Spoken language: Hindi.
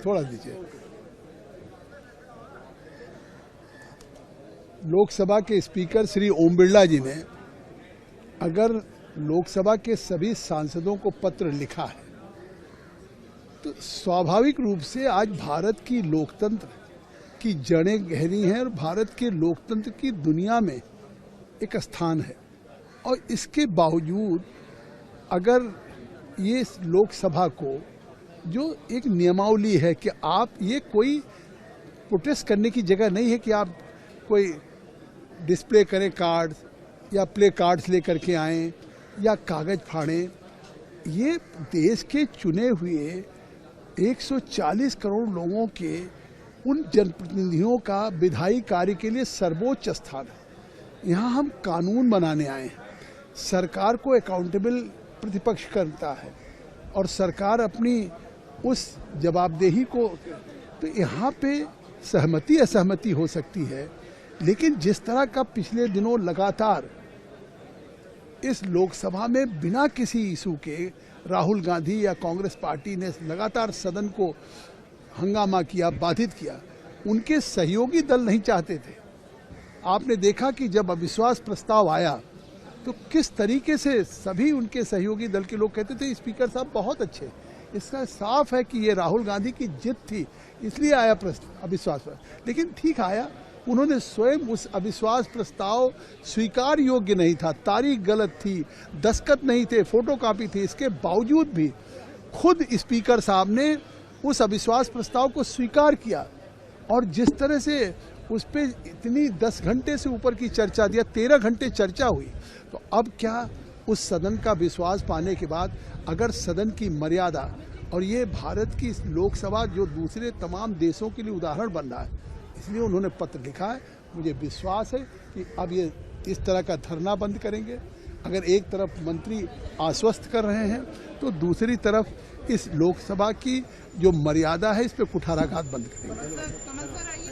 थोड़ा दीजिए। लोकसभा के स्पीकर श्री ओम बिरला जी ने अगर लोकसभा के सभी सांसदों को पत्र लिखा है तो स्वाभाविक रूप से आज भारत की लोकतंत्र की जड़ें गहरी हैं और भारत के लोकतंत्र की दुनिया में एक स्थान है। और इसके बावजूद अगर ये लोकसभा को जो एक नियमावली है कि आप ये कोई प्रोटेस्ट करने की जगह नहीं है कि आप कोई डिस्प्ले करें कार्ड्स या प्ले कार्ड्स लेकर के आएं या कागज फाड़ें, ये देश के चुने हुए 140 करोड़ लोगों के उन जनप्रतिनिधियों का विधायी कार्य के लिए सर्वोच्च स्थान है। यहाँ हम कानून बनाने आए हैं, सरकार को अकाउंटेबल प्रतिपक्ष करता है और सरकार अपनी उस जवाबदेही को, तो यहाँ पे सहमति असहमति हो सकती है, लेकिन जिस तरह का पिछले दिनों लगातार इस लोकसभा में बिना किसी इशू के राहुल गांधी या कांग्रेस पार्टी ने लगातार सदन को हंगामा किया, बाधित किया, उनके सहयोगी दल नहीं चाहते थे। आपने देखा कि जब अविश्वास प्रस्ताव आया तो किस तरीके से सभी उनके सहयोगी दल के लोग कहते थे स्पीकर साहब बहुत अच्छे। इसका साफ है कि ये राहुल गांधी की जिद थी, इसलिए आया अविश्वास प्रस्ताव। लेकिन ठीक आया, उन्होंने स्वयं उस अविश्वास प्रस्ताव स्वीकार योग्य नहीं था, तारीख गलत थी, दस्तखत नहीं थे, फोटोकॉपी थी, इसके बावजूद भी खुद स्पीकर साहब ने उस अविश्वास प्रस्ताव को स्वीकार किया। और जिस तरह से उस पर इतनी 10 घंटे से ऊपर की चर्चा दिया, 13 घंटे चर्चा हुई, तो अब क्या उस सदन का विश्वास पाने के बाद अगर सदन की मर्यादा और ये भारत की लोकसभा जो दूसरे तमाम देशों के लिए उदाहरण बन रहा है, इसलिए उन्होंने पत्र लिखा है। मुझे विश्वास है कि अब ये इस तरह का धरना बंद करेंगे। अगर एक तरफ मंत्री आश्वस्त कर रहे हैं तो दूसरी तरफ इस लोकसभा की जो मर्यादा है इस पर कुठाराघात बंद करेंगे।